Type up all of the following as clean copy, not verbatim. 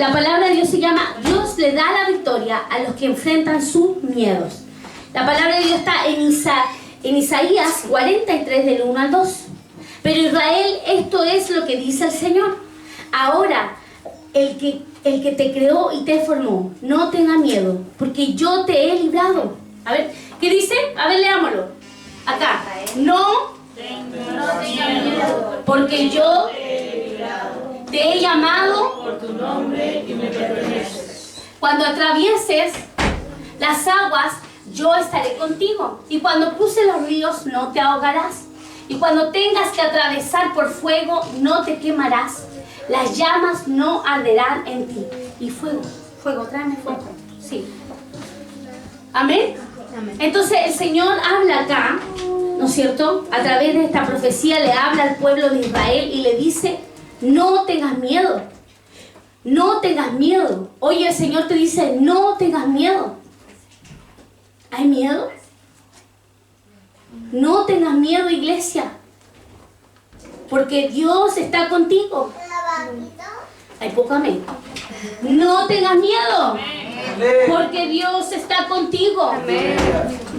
La palabra de Dios se llama: Dios le da la victoria a los que enfrentan sus miedos. La palabra de Dios está en Isaías 43 del 1 al 2. Pero Israel, esto es lo que dice el Señor. Ahora, el que te creó y te formó, no tenga miedo, porque yo te he librado. A ver, ¿qué dice? A ver, leámoslo. Acá. No tenga miedo, porque yo te he llamado por tu nombre y me perteneces. Cuando atravieses las aguas, yo estaré contigo. Y cuando cruces los ríos, no te ahogarás. Y cuando tengas que atravesar por fuego, no te quemarás. Las llamas no arderán en ti. Y fuego, tráeme fuego. Sí. Amén. Entonces el Señor habla acá, ¿no es cierto? A través de esta profecía le habla al pueblo de Israel y le dice: no tengas miedo. No tengas miedo. Oye, el Señor te dice: no tengas miedo. ¿Hay miedo? No tengas miedo, iglesia. Porque Dios está contigo. Hay poco amén. No tengas miedo. Porque Dios está contigo.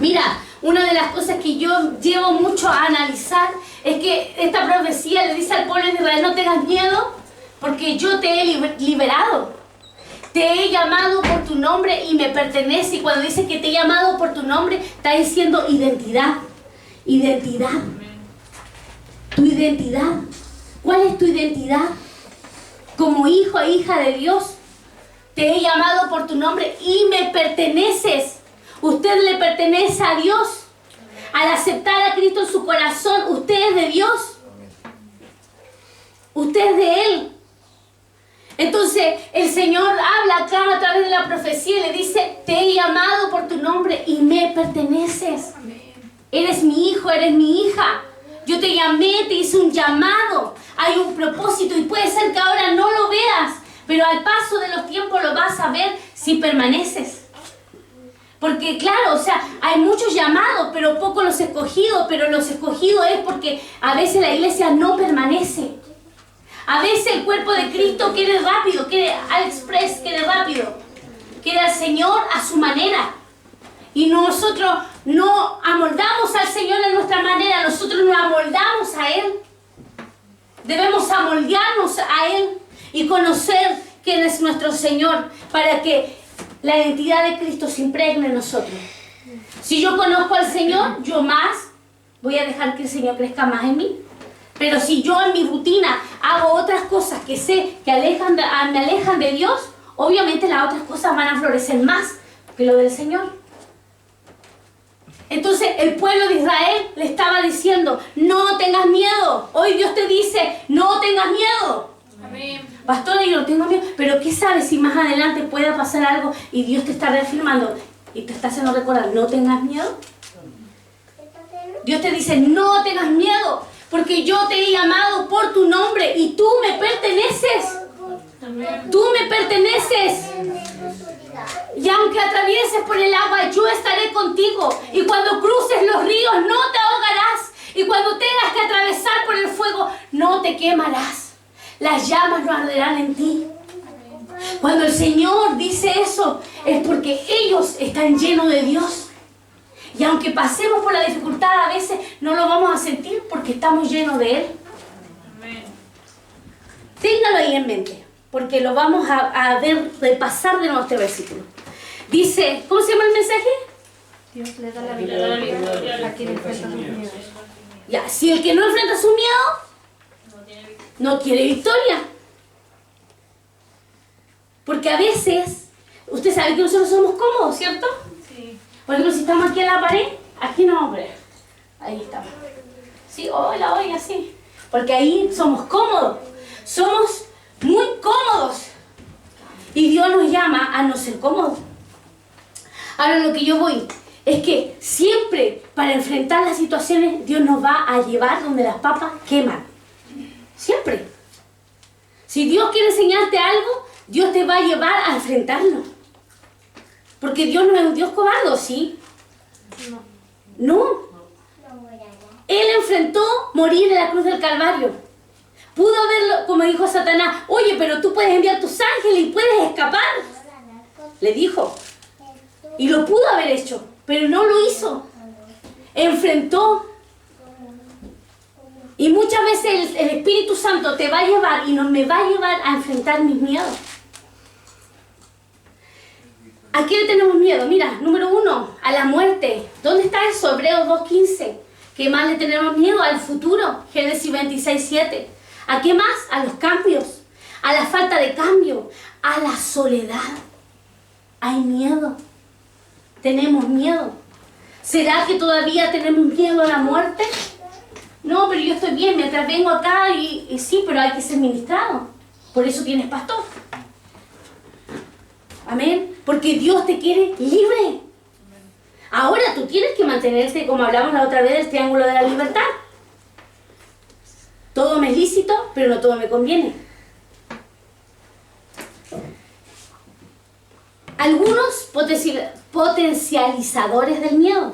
Mira, una de las cosas que yo llevo mucho a analizar es que esta profecía le dice al pueblo de Israel: no tengas miedo, porque yo te he liberado. Te he llamado por tu nombre y me pertenece. Y cuando dice que te he llamado por tu nombre, está diciendo identidad. Identidad. Tu identidad. ¿Cuál es tu identidad? Como hijo e hija de Dios. Te he llamado por tu nombre y me perteneces. Usted le pertenece a Dios. Al aceptar a Cristo en su corazón, usted es de Dios. Usted es de Él. Entonces el Señor habla acá a través de la profecía y le dice: te he llamado por tu nombre y me perteneces. Eres mi hijo, eres mi hija. Yo te llamé, te hice un llamado. Hay un propósito y puede ser que ahora no lo veas, pero al paso de los tiempos lo vas a ver si permaneces. Porque claro, o sea, hay muchos llamados, pero pocos los escogidos. Pero los escogidos es porque a veces la iglesia no permanece. A veces el cuerpo de Cristo quiere rápido, quiere al express, quiere rápido. Quiere al Señor a su manera. Y nosotros no amoldamos al Señor a nuestra manera, nosotros nos amoldamos a Él. Debemos amoldarnos a Él y conocer quién es nuestro Señor para que la identidad de Cristo se impregne en nosotros. Si yo conozco al Señor, yo más voy a dejar que el Señor crezca más en mí. Pero si yo en mi rutina hago otras cosas que sé que me alejan de Dios, obviamente las otras cosas van a florecer más que lo del Señor. Entonces el pueblo de Israel le estaba diciendo: no tengas miedo. Hoy Dios te dice: no tengas miedo. Amén. Pastora, yo no tengo miedo. Pero ¿qué sabes si más adelante pueda pasar algo y Dios te está reafirmando y te está haciendo recordar: no tengas miedo? Dios te dice: no tengas miedo, porque yo te he llamado por tu nombre y tú me perteneces. Amén. Tú me perteneces. Y aunque atravieses por el agua, yo estaré contigo. Y cuando cruces los ríos, no te ahogarás. Y cuando tengas que atravesar por el fuego, no te quemarás. Las llamas no arderán en ti. Cuando el Señor dice eso, es porque ellos están llenos de Dios. Y aunque pasemos por la dificultad, a veces no lo vamos a sentir porque estamos llenos de Él. Amén. Téngalo ahí en mente, porque lo vamos a ver, repasar de nuevo este versículo. Dice, ¿cómo se llama el mensaje? Dios le da la victoria a quien enfrenta sus miedos. Ya, si el que no enfrenta su miedo, no quiere victoria. Porque a veces, usted sabe que nosotros somos cómodos, ¿cierto? Sí. Por ejemplo, si estamos aquí en la pared, aquí no vamos a ver. Ahí estamos. Sí, hola, oiga, sí. Porque ahí somos cómodos. Somos muy cómodos. Y Dios nos llama a no ser cómodos. Ahora lo que yo voy es que siempre para enfrentar las situaciones Dios nos va a llevar donde las papas queman. Siempre. Si Dios quiere enseñarte algo, Dios te va a llevar a enfrentarlo. Porque Dios no es un Dios cobarde, ¿sí? No. Él enfrentó morir en la cruz del Calvario Pudo haberlo, como dijo Satanás, oye, pero tú puedes enviar tus ángeles y puedes escapar. Le dijo. Y lo pudo haber hecho, pero no lo hizo. Enfrentó. Y muchas veces el Espíritu Santo te va a llevar y me va a llevar a enfrentar mis miedos. ¿A qué le tenemos miedo? Mira, número 1, a la muerte. ¿Dónde está eso? Hebreos 2:15. ¿Qué más le tenemos miedo? Al futuro. Génesis 26:7. ¿A qué más? A los cambios. A la falta de cambio. A la soledad. Hay miedo. Tenemos miedo. ¿Será que todavía tenemos miedo a la muerte? No, pero yo estoy bien, mientras vengo acá y sí, pero hay que ser ministrado. Por eso tienes pastor. Amén. Porque Dios te quiere libre. Ahora tú tienes que mantenerte, como hablamos la otra vez, del triángulo de la libertad. Todo me es lícito, pero no todo me conviene. Algunos potencializadores del miedo.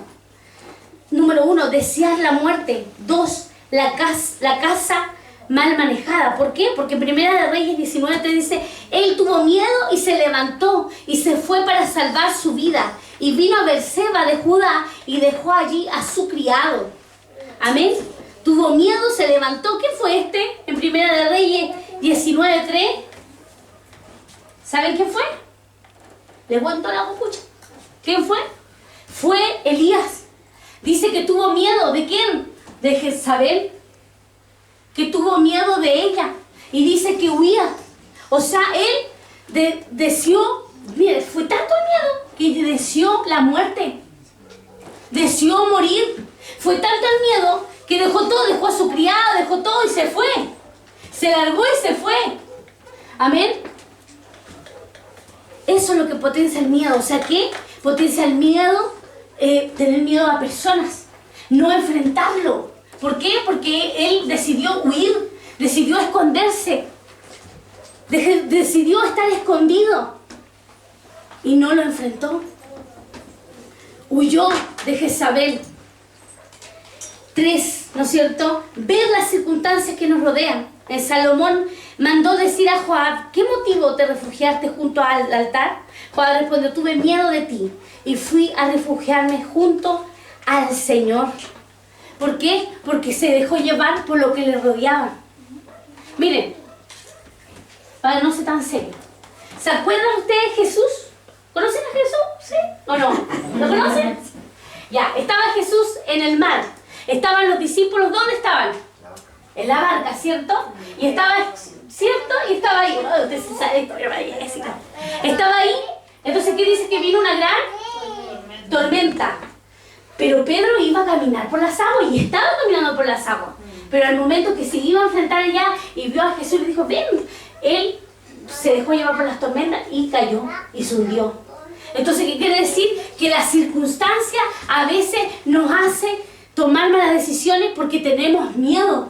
Número 1, desear la muerte. 2, la casa mal manejada. ¿Por qué? Porque Primera de Reyes 19 te dice, él tuvo miedo y se levantó y se fue para salvar su vida. Y vino a Berseba de Judá y dejó allí a su criado. Amén. Tuvo miedo, se levantó. ¿Qué fue este? En Primera de Reyes 19:3. ¿Saben quién fue? ¿Les cuento la copucha? ¿Quién fue? Fue Elías. Dice que tuvo miedo. ¿De quién? De Jezabel. Que tuvo miedo de ella. Y dice que huía. O sea, él deseó, mire, fue tanto el miedo que deseó la muerte. Deseó morir. Fue tanto el miedo que dejó todo, dejó a su criado, dejó todo y se fue. Se largó y se fue. Amén. Eso es lo que potencia el miedo. O sea, ¿qué? Potencia el miedo, tener miedo a personas. No enfrentarlo. ¿Por qué? Porque él decidió huir, decidió esconderse, decidió estar escondido y no lo enfrentó. Huyó de Jezabel. 3, ¿no es cierto? Ver las circunstancias que nos rodean. Salomón mandó decir a Joab, ¿qué motivo te refugiaste junto al altar? Joab respondió, tuve miedo de ti y fui a refugiarme junto al Señor. ¿Por qué? Porque se dejó llevar por lo que le rodeaba. Miren, para no ser tan serio. ¿Se acuerdan ustedes de Jesús? ¿Conocen a Jesús? ¿Sí o no? ¿Lo conocen? Ya, estaba Jesús en el mar. Estaban los discípulos, ¿dónde estaban? En la barca, ¿cierto? Y estaba, ¿cierto? Y estaba ahí. Oh, usted se sabe esto, estaba ahí. Entonces, ¿qué dice? Que vino una gran tormenta. Pero Pedro iba a caminar por las aguas y estaba caminando por las aguas. Pero al momento que se iba a enfrentar allá y vio a Jesús, le dijo, ven. Él se dejó llevar por las tormentas y cayó y se hundió. Entonces, ¿qué quiere decir? Que la circunstancia a veces nos hace tomar malas decisiones porque tenemos miedo.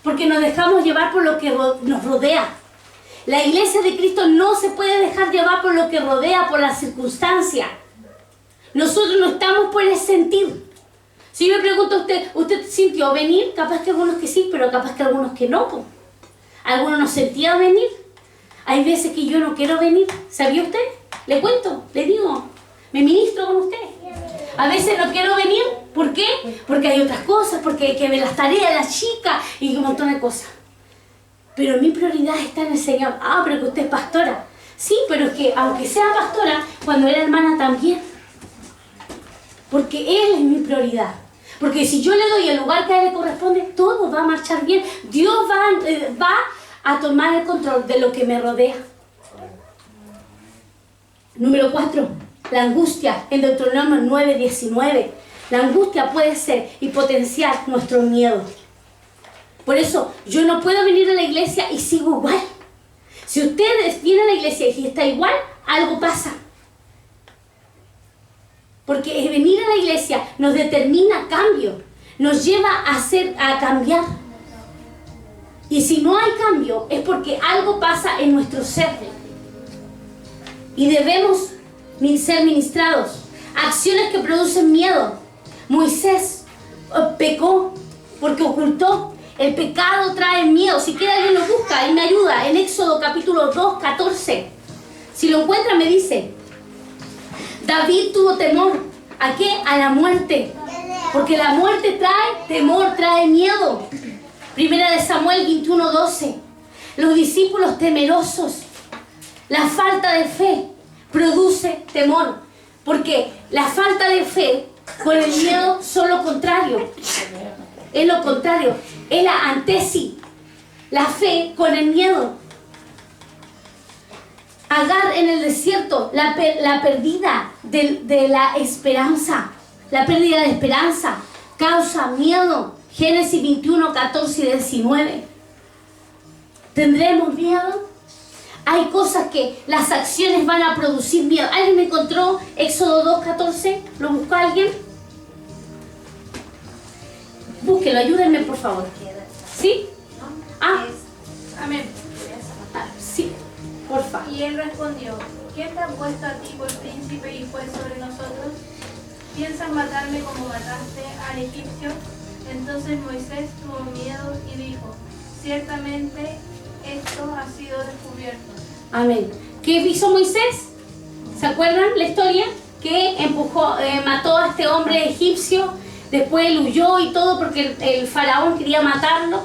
Porque nos dejamos llevar por lo que nos rodea. La iglesia de Cristo no se puede dejar llevar por lo que rodea, por la circunstancia. Nosotros no estamos por el sentir. Si yo me pregunto a ¿usted sintió venir? Capaz que algunos que sí, pero capaz que algunos que no. Po. Algunos no sentían venir. Hay veces que yo no quiero venir. ¿Sabía usted? Le cuento, le digo, me ministro con usted. A veces no quiero venir. ¿Por qué? Porque hay otras cosas, porque hay que ver las tareas de las chicas y un montón de cosas. Pero mi prioridad está en el Señor. Ah, pero que usted es pastora. Sí, pero es que aunque sea pastora, cuando era hermana también. Porque Él es mi prioridad. Porque si yo le doy el lugar que a Él le corresponde, todo va a marchar bien. Dios va a tomar el control de lo que me rodea. Número 4. La angustia. En Deuteronomio 9:19. La angustia puede ser y potenciar nuestro miedo. Por eso, yo no puedo venir a la iglesia y sigo igual. Si ustedes vienen a la iglesia y está igual, algo pasa. Porque venir a la iglesia nos determina cambio, nos lleva a cambiar. Y si no hay cambio, es porque algo pasa en nuestro ser. Y debemos ser ministrados. Acciones que producen miedo. Moisés pecó porque ocultó El pecado trae miedo. Si quiere alguien lo busca y me ayuda. En Éxodo capítulo 2, 14. Si lo encuentra me dice. David tuvo temor. ¿A qué? A la muerte. Porque la muerte trae temor, trae miedo. Primera de Samuel 21, 12. Los discípulos temerosos. La falta de fe produce temor. Porque la falta de fe con el miedo son lo contrario. Es lo contrario. Es la antítesis. La fe con el miedo. Agar en el desierto, la pérdida de la esperanza. La pérdida de esperanza causa miedo. Génesis 21, 14 y 19. ¿Tendremos miedo? Hay cosas que las acciones van a producir miedo. ¿Alguien me encontró Éxodo 2, 14? ¿Lo buscó alguien? Búsquelo, ayúdenme por favor. ¿Sí? Ah, Amén. sí, porfa. Y él respondió, ¿quién te ha puesto a ti por príncipe y juez sobre nosotros? ¿Piensas matarme como mataste al egipcio? Entonces Moisés tuvo miedo y dijo, ciertamente esto ha sido descubierto. Amén. ¿Qué hizo Moisés? ¿Se acuerdan la historia? Que mató a este hombre egipcio, después él huyó y todo porque el faraón quería matarlo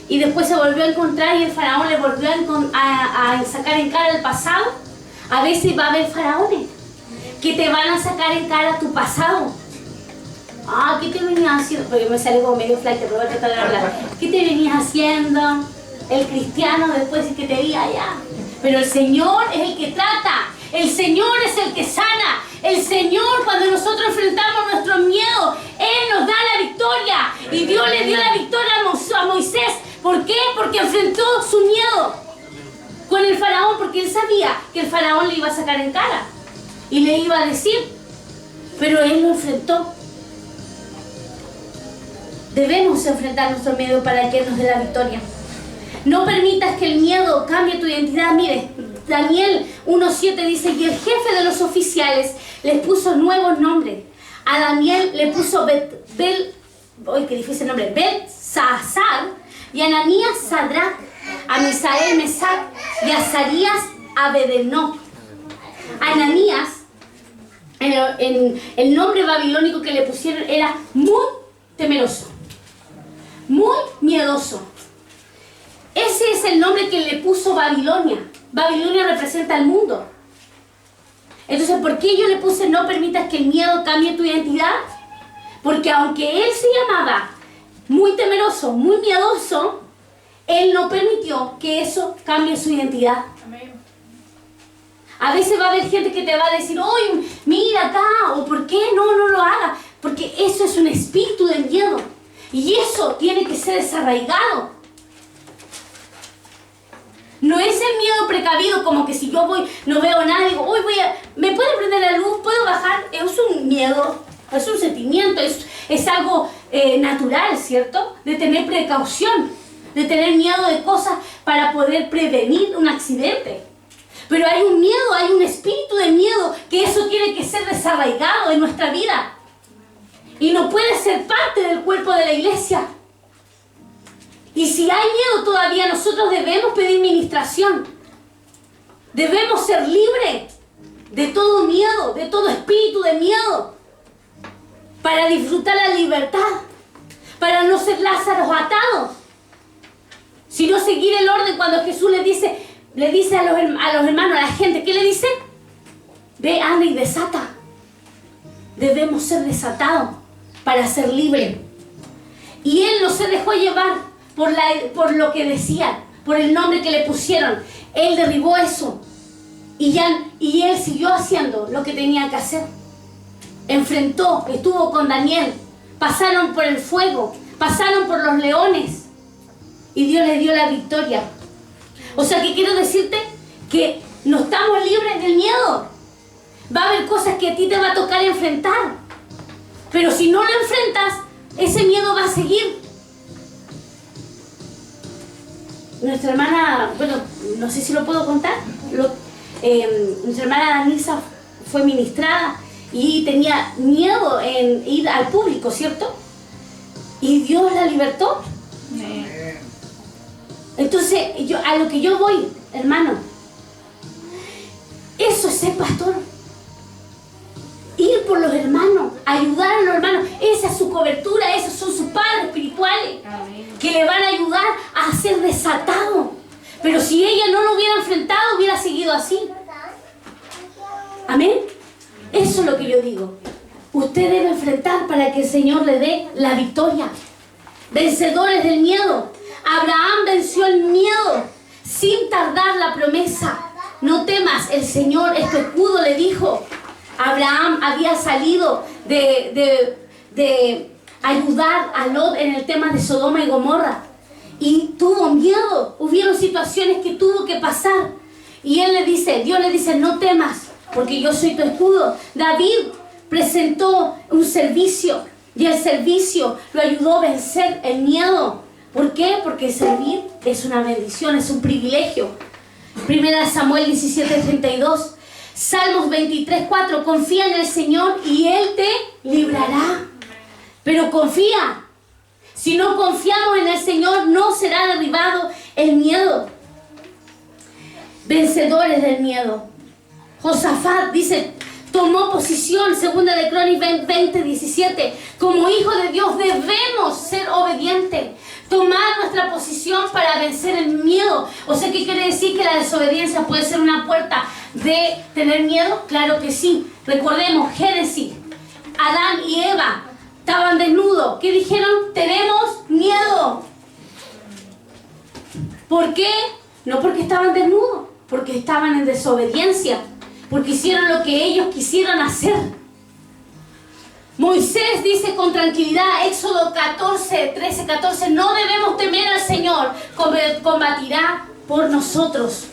y después se volvió a encontrar y el faraón le volvió a sacar en cara el pasado. A veces va a haber faraones que te van a sacar en cara tu pasado. Ah, ¿qué te venías haciendo? Porque me sale como medio flight, pero voy a tratar de hablar. ¿Qué te venías haciendo? El cristiano después es que te diga ya. Pero el Señor es el que trata. El Señor es el que sana. El Señor, cuando nosotros enfrentamos nuestros miedos, Él nos da la victoria. Y Dios le dio la victoria a Moisés. ¿Por qué? Porque enfrentó su miedo con el faraón, porque él sabía que el faraón le iba a sacar en cara y le iba a decir. Pero él lo enfrentó. Debemos enfrentar nuestro miedo para que Él nos dé la victoria. No permitas que el miedo cambie tu identidad. Mire, Daniel 1:7 dice, y el jefe de los oficiales les puso nuevos nombres. A Daniel le puso Belsasar, y a Ananías Sadrach, a Misael Mesac, y a Azarías Abednego. A Ananías, en el nombre babilónico que le pusieron, era muy temeroso, muy miedoso. Ese es el nombre que le puso Babilonia. Babilonia representa el mundo. Entonces, ¿por qué yo le puse no permitas que el miedo cambie tu identidad? Porque aunque él se llamaba muy temeroso, muy miedoso, él no permitió que eso cambie su identidad. Amén. A veces va a haber gente que te va a decir, oye, mira acá, o ¿por qué no lo hagas? Porque eso es un espíritu de miedo. Y eso tiene que ser desarraigado. No es el miedo precavido, como que si yo voy, no veo nada, digo, uy, ¿me puede prender la luz? ¿Puedo bajar? Es un miedo, es un sentimiento, es algo natural, ¿cierto? De tener precaución, de tener miedo de cosas para poder prevenir un accidente. Pero hay un miedo, hay un espíritu de miedo, que eso tiene que ser desarraigado en nuestra vida. Y no puede ser parte del cuerpo de la iglesia. Y si hay miedo todavía, nosotros debemos pedir ministración. Debemos ser libres de todo miedo, de todo espíritu de miedo, para disfrutar la libertad, para no ser Lázaros atados, sino seguir el orden. Cuando Jesús le dice a los hermanos, a la gente, ¿qué le dice? Ve, anda y desata. Debemos ser desatados para ser libres. Y Él no se dejó llevar por lo que decían, por el nombre que le pusieron. Él derribó eso. Y Él siguió haciendo lo que tenía que hacer. Enfrentó, estuvo con Daniel. Pasaron por el fuego, pasaron por los leones. Y Dios les dio la victoria. O sea que quiero decirte que no estamos libres del miedo. Va a haber cosas que a ti te va a tocar enfrentar. Pero si no lo enfrentas, ese miedo va a seguir. Nuestra hermana, bueno, no sé si lo puedo contar. Nuestra hermana Danisa fue ministrada y tenía miedo en ir al público, ¿cierto? Y Dios la libertó. Entonces, a lo que yo voy, hermano, eso es ser pastor. Ir por los hermanos, ayudar a los hermanos. Esa es su cobertura, esos son sus padres espirituales. Que le van a ayudar a ser desatado. Pero si ella no lo hubiera enfrentado, hubiera seguido así. Amén. Eso es lo que yo digo. Usted debe enfrentar para que el Señor le dé la victoria. Vencedores del miedo. Abraham venció el miedo sin tardar la promesa. No temas, el Señor es tu escudo, le dijo. Abraham había salido de ayudar a Lot en el tema de Sodoma y Gomorra. Y tuvo miedo. Hubieron situaciones que tuvo que pasar. Y Dios le dice, no temas, porque yo soy tu escudo. David presentó un servicio. Y el servicio lo ayudó a vencer el miedo. ¿Por qué? Porque servir es una bendición, es un privilegio. 1 Samuel 17:32. Salmos 23:4. Confía en el Señor y Él te librará. Pero confía. Si no confiamos en el Señor, no será derribado el miedo. Vencedores del miedo. Josafat dice, tomó posición, 2 de Crónicas 20:17. Como hijos de Dios debemos ser obedientes. Tomar nuestra posición para vencer el miedo. O sea, ¿qué quiere decir? Que la desobediencia puede ser una puerta de tener miedo. Claro que sí. Recordemos, Génesis, Adán y Eva estaban desnudos. ¿Qué dijeron? Tenemos miedo. ¿Por qué? No porque estaban desnudos, porque estaban en desobediencia, porque hicieron lo que ellos quisieron hacer. Moisés dice con tranquilidad, Éxodo 13:14, no debemos temer al Señor, combatirá por nosotros.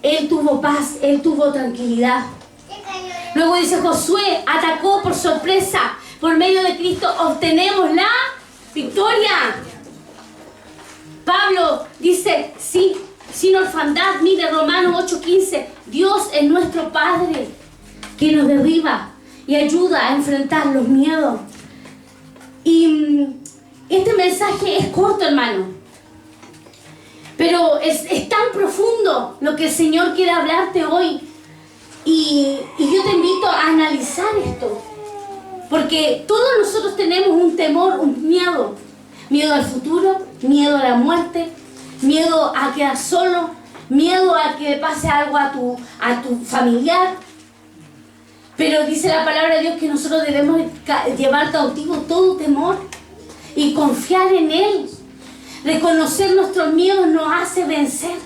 Él tuvo paz, él tuvo tranquilidad. Luego dice Josué, atacó por sorpresa. Por medio de Cristo obtenemos la victoria. Pablo dice, sí, sin orfandad. Mire, Romanos 8:15. Dios es nuestro Padre, que nos derriba y ayuda a enfrentar los miedos. Y este mensaje es corto, hermano, pero es tan profundo lo que el Señor quiere hablarte hoy. Y yo te invito a analizar esto. Porque todos nosotros tenemos un temor, un miedo. Miedo al futuro, miedo a la muerte, miedo a quedar solo, miedo a que le pase algo a tu familiar. Pero dice la palabra de Dios que nosotros debemos llevar cautivo todo temor y confiar en Él. Reconocer nuestros miedos nos hace vencer.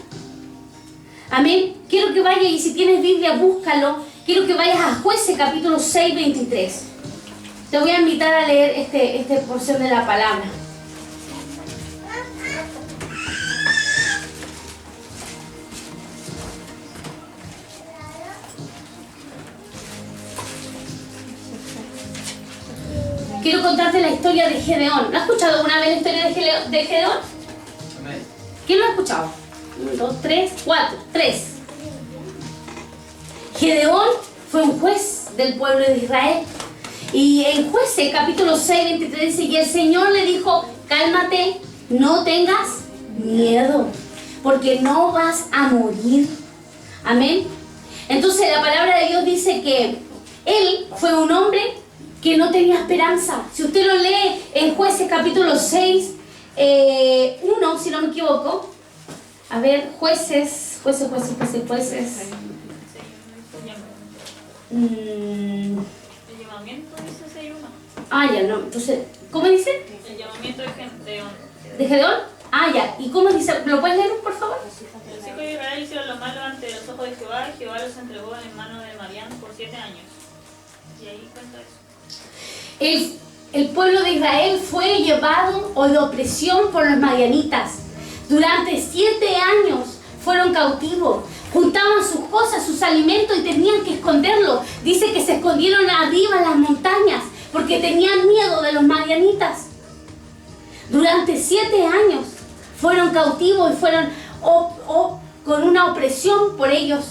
Amén. Quiero que vayas, y si tienes Biblia, búscalo. Quiero que vayas a Jueces capítulo 6:23. Te voy a invitar a leer esta porción de la palabra. Quiero contarte la historia de Gedeón. ¿No has escuchado alguna vez la historia de Gedeón? ¿Quién lo ha escuchado? 1, 2, 3, 4. 3. Gedeón fue un juez del pueblo de Israel. Y en Jueces capítulo 6:23 dice, y el Señor le dijo, cálmate, no tengas miedo, porque no vas a morir. Amén. Entonces la palabra de Dios dice que él fue un hombre que no tenía esperanza. Si usted lo lee en Jueces capítulo 6, 1, si no me equivoco. A ver, Jueces. El llamamiento dice 6:1. Ya, no. Entonces, ¿cómo dice? El llamamiento de Gedeón. ¿De Gedeón? Ya. ¿Y cómo dice? ¿Lo puedes leer, por favor? Los hijos de Israel hicieron lo malo ante los ojos de Jehová, y Jehová los entregó en mano de Madián por 7 años. Y ahí cuenta eso. El pueblo de Israel fue llevado de opresión por los madianitas. Durante 7 años fueron cautivos. Juntaban sus cosas, sus alimentos, y tenían que esconderlo. Dice que se escondieron arriba en las montañas porque tenían miedo de los madianitas. Durante 7 años fueron cautivos y fueron con una opresión por ellos.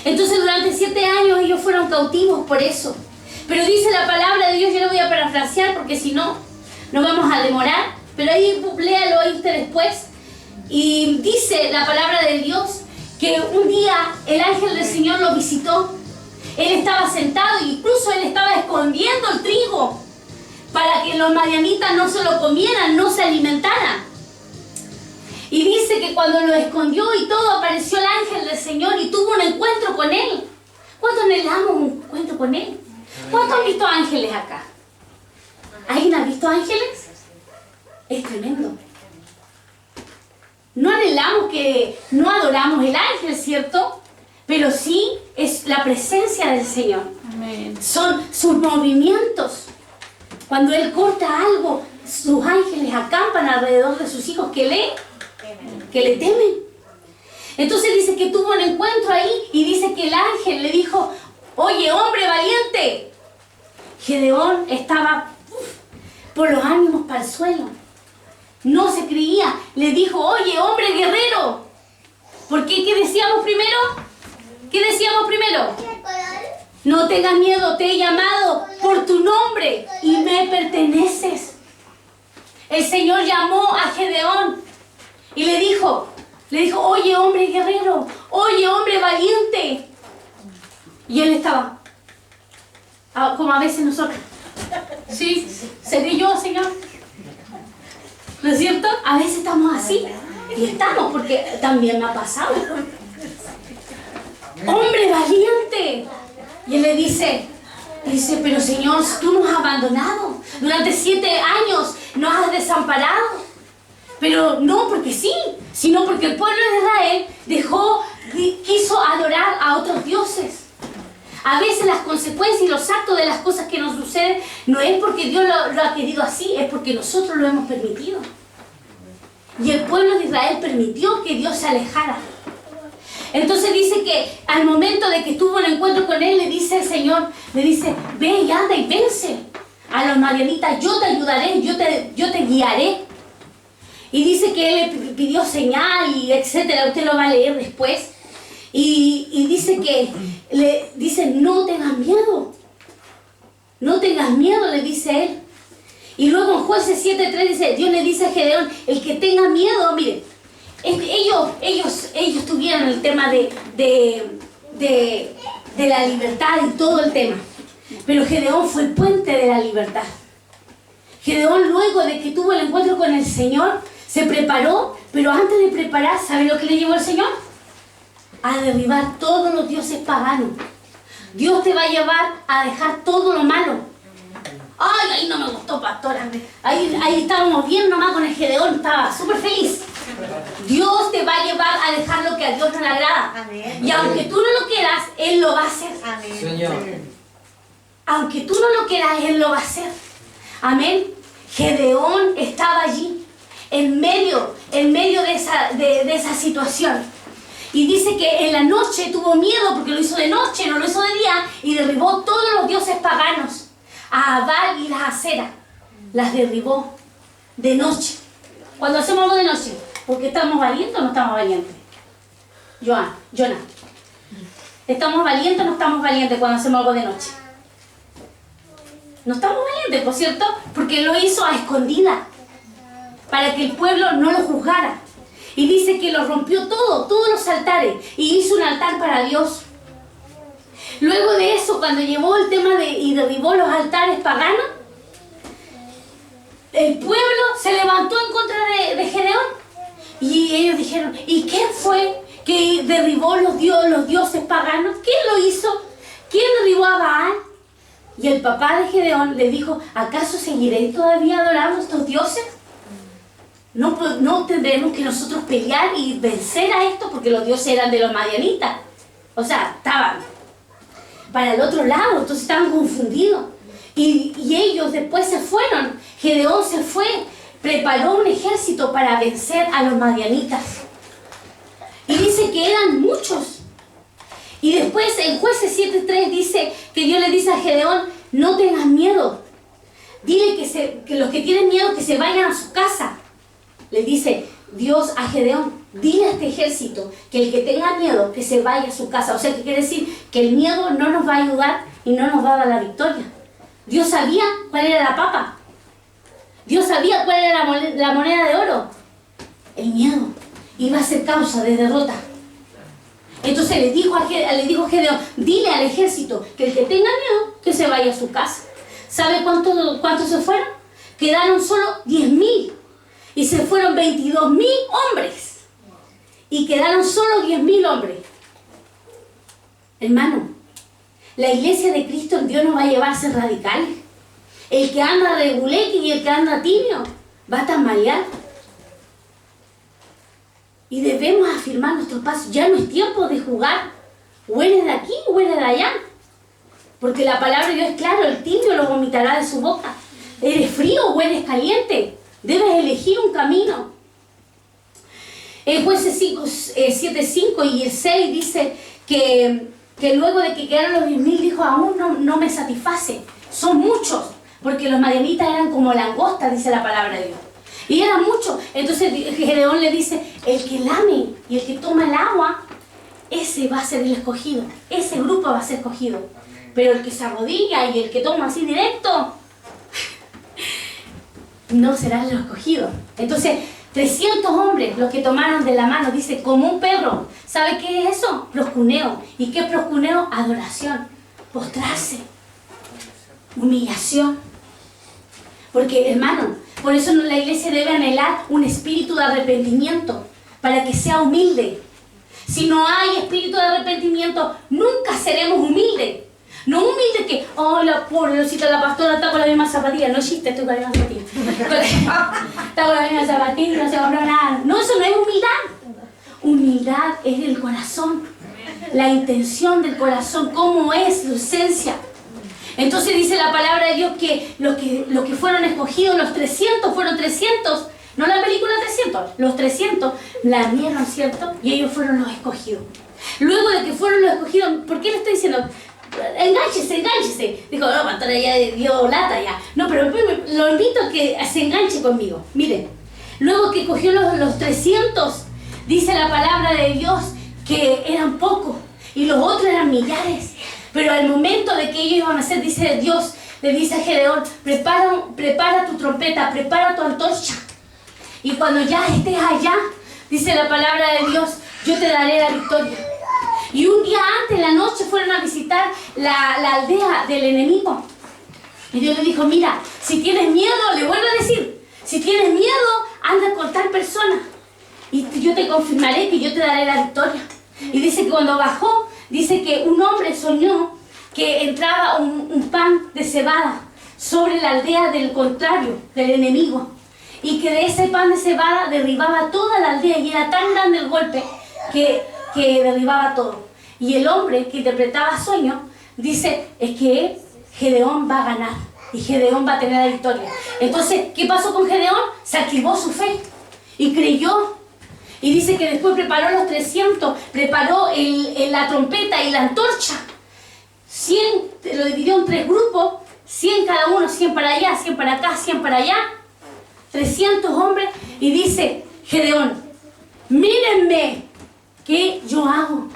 Entonces durante 7 años ellos fueron cautivos por eso. Pero dice la palabra de Dios, yo lo voy a parafrasear porque si no, nos vamos a demorar. Pero ahí léalo ahí usted después. Y dice la palabra de Dios que un día el ángel del Señor lo visitó. Él estaba sentado e incluso él estaba escondiendo el trigo para que los madianitas no se lo comieran, no se alimentaran. Y dice que cuando lo escondió y todo, apareció el ángel del Señor y tuvo un encuentro con él. ¿Cuántos anhelamos un encuentro con él? ¿Cuántos han visto ángeles acá? ¿Alguien ha visto ángeles? Es tremendo. No anhelamos que no adoramos el ángel, ¿cierto? Pero sí es la presencia del Señor. Amén. Son sus movimientos. Cuando Él corta algo, sus ángeles acampan alrededor de sus hijos que le temen. Entonces dice que tuvo un encuentro ahí y dice que el ángel le dijo, oye, hombre valiente. Gedeón estaba por los ánimos para el suelo. No se creía. Le dijo, oye, hombre guerrero. ¿Por qué? ¿Qué decíamos primero? ¿Qué decíamos primero? No tengas miedo, te he llamado por tu nombre y me perteneces. El Señor llamó a Gedeón y le dijo, oye, hombre guerrero, oye, hombre valiente. Y él estaba, como a veces nosotros. Sí, seré yo, Señor. ¿No es cierto? A veces estamos así. Y estamos, porque también me ha pasado. ¡Hombre valiente! Y él le dice, pero Señor, tú nos has abandonado. Durante 7 años nos has desamparado. Pero no porque sí, sino porque el pueblo de Israel quiso adorar a otros dioses. A veces las consecuencias y los actos de las cosas que nos suceden no es porque Dios lo ha querido así, es porque nosotros lo hemos permitido. Y el pueblo de Israel permitió que Dios se alejara. Entonces dice que al momento de que tuvo un encuentro con él, le dice el Señor, le dice, ve y anda y vence a los madianitas, yo te ayudaré, yo te guiaré. Y dice que él le pidió señal y etcétera, usted lo va a leer después. Y dice que, no tengas miedo. No tengas miedo, le dice él. Y luego en Jueces 7:3 dice, Dios le dice a Gedeón, el que tenga miedo, mire, ellos tuvieron el tema de la libertad y todo el tema. Pero Gedeón fue el puente de la libertad. Gedeón, luego de que tuvo el encuentro con el Señor, se preparó, pero antes de preparar, ¿sabe lo que le llevó el Señor? A derribar todos los dioses paganos. Dios te va a llevar a dejar todo lo malo. Ay, ahí no me gustó, pastora. Ahí estábamos bien nomás con el Gedeón, estaba súper feliz. Dios te va a llevar a dejar lo que a Dios no le agrada. Amén. Y aunque tú no lo quieras, Él lo va a hacer. Amén. Señor. Aunque tú no lo quieras, Él lo va a hacer. Amén. Gedeón estaba allí, en medio de esa situación. Y dice que en la noche tuvo miedo porque lo hizo de noche, no lo hizo de día, y derribó todos los dioses paganos. A Abal y las Aceras las derribó de noche. Cuando hacemos algo de noche, ¿porque estamos valientes o no estamos valientes? Jonah. ¿Estamos valientes o no estamos valientes cuando hacemos algo de noche? No estamos valientes, por cierto, porque lo hizo a escondida, para que el pueblo no lo juzgara. Y dice que lo rompió todos los altares, y hizo un altar para Dios. Luego de eso, cuando llevó el tema y derribó los altares paganos, el pueblo se levantó en contra de Gedeón. Y ellos dijeron, ¿y quién fue que derribó los dioses paganos? ¿Quién lo hizo? ¿Quién derribó a Baal? Y el papá de Gedeón le dijo, ¿acaso seguiréis todavía adorando a estos dioses? No tendremos que nosotros pelear y vencer a esto, porque los dioses eran de los madianitas. O sea, estaban para el otro lado, entonces estaban confundidos. Y ellos después se fueron. Gedeón se fue, preparó un ejército para vencer a los madianitas. Y dice que eran muchos. Y después en Jueces 7:3 dice que Dios le dice a Gedeón, no tengas miedo. Dile que los que tienen miedo que se vayan a su casa. Le dice Dios a Gedeón, dile a este ejército que el que tenga miedo que se vaya a su casa. O sea, que quiere decir que el miedo no nos va a ayudar y no nos va a dar la victoria. Dios sabía cuál era la papa. Dios sabía cuál era la moneda de oro. El miedo. iba a ser causa de derrota. Entonces le dijo Gedeón, dile al ejército que el que tenga miedo, que se vaya a su casa. ¿Sabe cuántos se fueron? Quedaron solo 10.000 y se fueron 22.000 hombres y quedaron solo 10.000 hombres. Hermano, la iglesia de Cristo en Dios no va a llevarse radicales. El que anda reguleque y el que anda tibio va a tambalear. Y debemos afirmar nuestros pasos. Ya no es tiempo de jugar. O eres de aquí o eres de allá. Porque la palabra de Dios es claro, el tibio lo vomitará de su boca. ¿Eres frío o eres caliente? Debes elegir un camino. En Jueces 7:5 y el 6 dice que luego de que quedaron los 10.000, dijo, aún no me satisface. Son muchos, porque los madianitas eran como langostas, dice la palabra de Dios. Y eran muchos. Entonces Gedeón le dice, el que lame y el que toma el agua, ese va a ser el escogido. Ese grupo va a ser escogido. Pero el que se arrodilla y el que toma así directo, no será el escogido. Entonces, 300 hombres, los que tomaron de la mano, dice, como un perro. ¿Sabe qué es eso? Proscuneo. ¿Y qué es proscuneo? Adoración. Postrarse. Humillación. Porque, hermano, por eso la iglesia debe anhelar un espíritu de arrepentimiento, para que sea humilde. Si no hay espíritu de arrepentimiento, nunca seremos humildes. No humilde que, oh, la pobrecita, la pastora está con la misma zapatilla. No existe, estoy con la misma zapatilla. Está con la misma zapatilla, no se compró nada. No, eso no es humildad. Humildad es el corazón. La intención del corazón, cómo es su esencia. Entonces dice la palabra de Dios que los que fueron escogidos, los 300, fueron 300. No la película 300, los 300 la vieron, ¿cierto? Y ellos fueron los escogidos. Luego de que fueron los escogidos, ¿por qué le estoy diciendo? Engánchese. Dijo, no, pastora, ya dio lata ya. No, pero lo invito a que se enganche conmigo. Miren, luego que cogió los 300, dice la palabra de Dios que eran pocos y los otros eran millares. Pero al momento de que ellos iban a hacer, dice Dios, le dice a Gedeón, prepara tu trompeta, prepara tu antorcha. Y cuando ya estés allá, dice la palabra de Dios, yo te daré la victoria. Y un día antes, en la noche, fueron a visitar la aldea del enemigo. Y Dios le dijo, mira, si tienes miedo, le vuelvo a decir, si tienes miedo, anda con tal persona. Y yo te confirmaré que yo te daré la victoria. Y dice que cuando bajó, dice que un hombre soñó que entraba un pan de cebada sobre la aldea del contrario, del enemigo. Y que de ese pan de cebada derribaba toda la aldea. Y era tan grande el golpe que derribaba todo. Y el hombre que interpretaba sueños dice, es que Gedeón va a ganar y Gedeón va a tener la victoria. Entonces, ¿qué pasó con Gedeón? Se activó su fe y creyó. Y dice que después preparó los 300, preparó la trompeta y la antorcha. 100, lo dividió en 3 grupos, 100 cada uno, 100 para allá, 100 para acá, 100 para allá. 300 hombres. Y dice Gedeón, mírenme, ¿qué yo hago?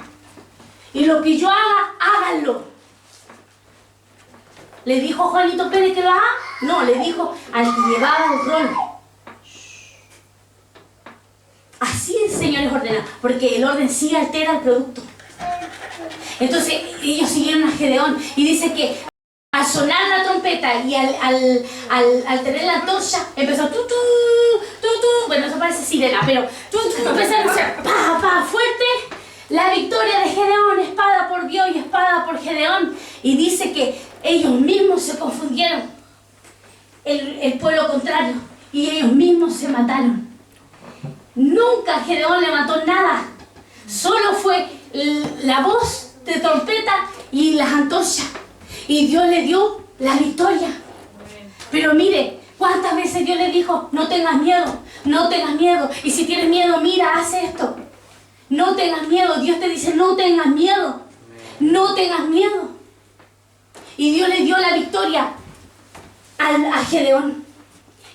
Y lo que yo haga, háganlo. ¿Le dijo Juanito Pérez que lo haga? No, le dijo al que llevaba el rol. Así el Señor les ordena, porque el orden sí altera el producto. Entonces ellos siguieron a Gedeón y dice que al sonar la trompeta y al tener la antorcha, empezó bueno, eso parece sirena, pero empezaron a hacer pa, fuerte. La victoria de Gedeón, espada por Dios y espada por Gedeón. Y dice que ellos mismos se confundieron, el pueblo contrario, y ellos mismos se mataron. Nunca Gedeón le mató nada, solo fue la voz de trompeta y las antorchas. Y Dios le dio la victoria. Pero mire, ¿cuántas veces Dios le dijo, no tengas miedo, no tengas miedo? Y si tienes miedo, mira, haz esto. No tengas miedo. Dios te dice, no tengas miedo. No tengas miedo. Y Dios le dio la victoria a Gedeón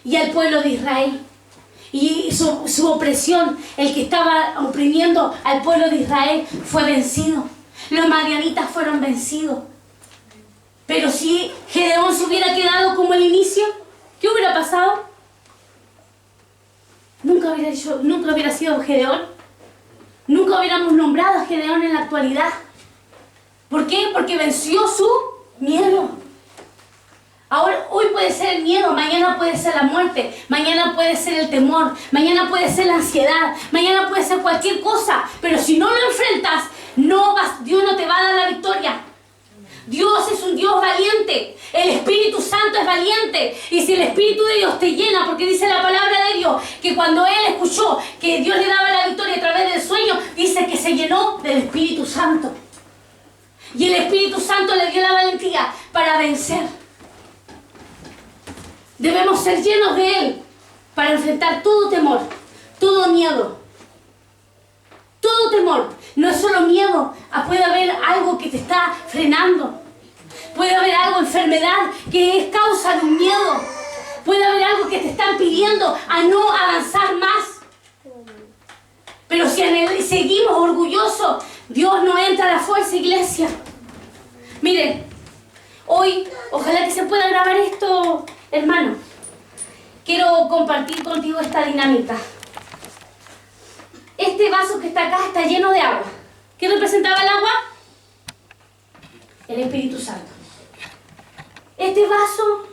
y al pueblo de Israel. Y su opresión, el que estaba oprimiendo al pueblo de Israel, fue vencido. Los madianitas fueron vencidos. Pero si Gedeón se hubiera quedado como el inicio, ¿qué hubiera pasado? Nunca hubiera sido Gedeón. nunca hubiéramos nombrado a Gedeón en la actualidad. ¿Por qué? Porque venció su miedo. Ahora, hoy puede ser el miedo, mañana puede ser la muerte, mañana puede ser el temor, mañana puede ser la ansiedad, mañana puede ser cualquier cosa, pero si no lo enfrentas, Dios no te va a dar la victoria. Dios es un Dios valiente, el Espíritu Santo es valiente, y si el Espíritu de Dios te llena, porque dice la palabra de Dios, que cuando Él escuchó que Dios le daba la victoria a través del sueño, dice que se llenó del Espíritu Santo. Y el Espíritu Santo le dio la valentía para vencer. Debemos ser llenos de Él para enfrentar todo temor, todo miedo. Todo temor. No es solo miedo. Puede haber algo que te está frenando. Puede haber algo, enfermedad, que es causa de un miedo. Puede haber algo que te están pidiendo a no avanzar más. Pero si seguimos orgullosos, Dios no entra a la fuerza, iglesia. Miren, hoy, ojalá que se pueda grabar esto, hermano. Quiero compartir contigo esta dinámica. Este vaso que está acá está lleno de agua. ¿Qué representaba el agua? El Espíritu Santo. Este vaso,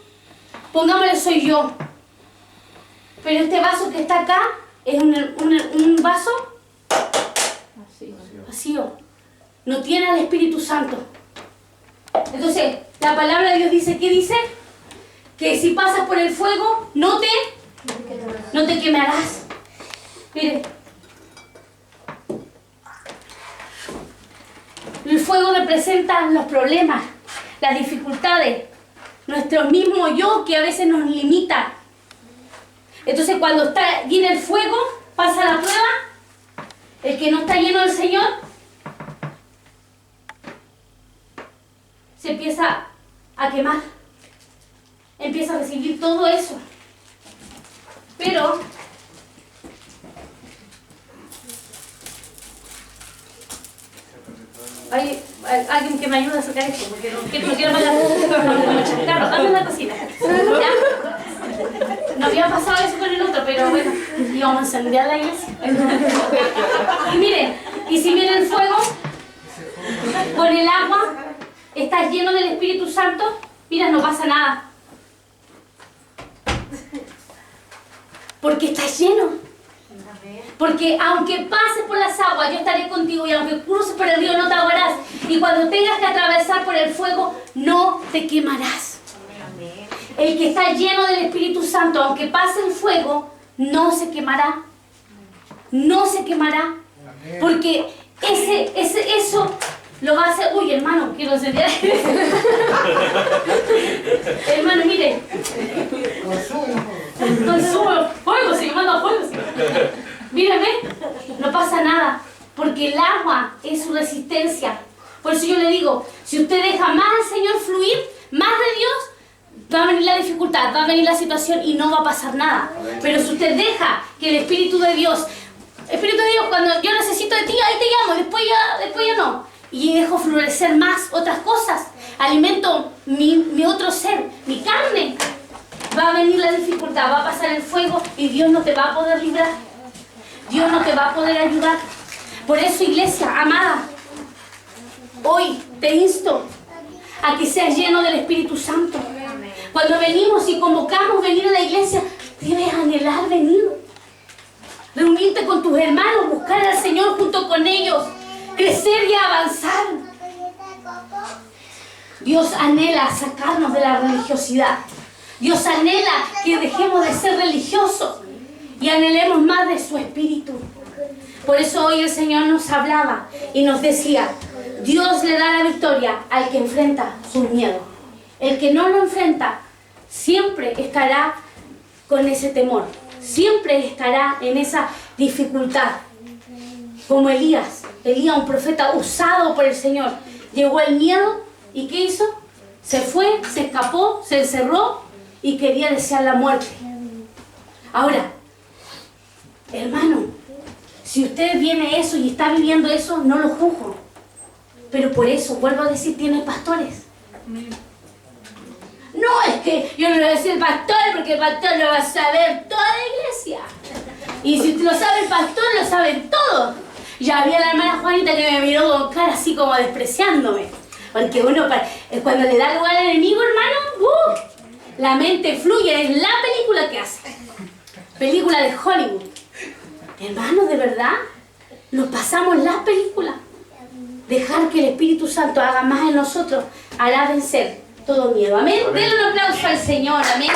pongámosle, soy yo. Pero este vaso que está acá es un vaso vacío. No tiene al Espíritu Santo. Entonces, la palabra de Dios dice, ¿qué dice? Que si pasas por el fuego, no te quemarás. Mire. El fuego representa los problemas, las dificultades, nuestro mismo yo que a veces nos limita. Entonces cuando viene el fuego, pasa la prueba, el que no está lleno del Señor, se empieza a quemar, empieza a recibir todo eso. Pero hay alguien que me ayude a sacar esto, porque no quiero pagar Carlos, dame la cocina. ¿Ya? No había pasado eso con el otro, pero bueno, íbamos a encender la iglesia. Y miren, y si viene el fuego, con el agua, estás lleno del Espíritu Santo, mira, no pasa nada. Porque estás lleno. Porque aunque pases por las aguas, yo estaré contigo, y aunque cruces por el río, no te ahogarás. Y cuando tengas que atravesar por el fuego, no te quemarás. El que está lleno del Espíritu Santo, aunque pase el fuego, no se quemará. No se quemará. Porque eso lo va a hacer... Uy, hermano, quiero encender. Hermano, mire. Consumo fuego, se manda fuego. Mírame, no pasa nada, porque el agua es su resistencia. Por eso yo le digo, si usted deja más al Señor fluir, más de Dios, va a venir la dificultad, va a venir la situación y no va a pasar nada. Pero si usted deja que el Espíritu de Dios, cuando yo necesito de ti, ahí te llamo, después ya no. Y dejo florecer más otras cosas, alimento mi otro ser, mi carne. Va a venir la dificultad, va a pasar el fuego y Dios no te va a poder librar. Dios no te va a poder ayudar. Por eso, iglesia amada, hoy te insto a que seas lleno del Espíritu Santo. Cuando venimos y convocamos venir a la iglesia, debes anhelar venir. Reunirte con tus hermanos, buscar al Señor junto con ellos, crecer y avanzar. Dios anhela sacarnos de la religiosidad. Dios anhela que dejemos de ser religiosos y anhelemos más de su Espíritu. Por eso hoy el Señor nos hablaba y nos decía, Dios le da la victoria al que enfrenta sus miedos. El que no lo enfrenta siempre estará con ese temor, siempre estará en esa dificultad. Como Elías, un profeta usado por el Señor, llegó el miedo y ¿qué hizo? Se fue, se escapó, se encerró y quería desear la muerte. Ahora, hermano, si usted viene eso y está viviendo eso, no lo juzgo. Pero por eso, vuelvo a decir, tiene pastores. No, es que yo no le voy a decir pastor porque el pastor lo va a saber toda la iglesia. Y si lo sabe el pastor, lo saben todos. Ya había la hermana Juanita que me miró con cara así como despreciándome. Porque uno, cuando le da lugar al enemigo, hermano, la mente fluye, es la película que hace. Película de Hollywood. Hermanos, de verdad, nos pasamos las películas. Dejar que el Espíritu Santo haga más en nosotros hará vencer todo miedo. Amén. Denle un aplauso al Señor. Amén.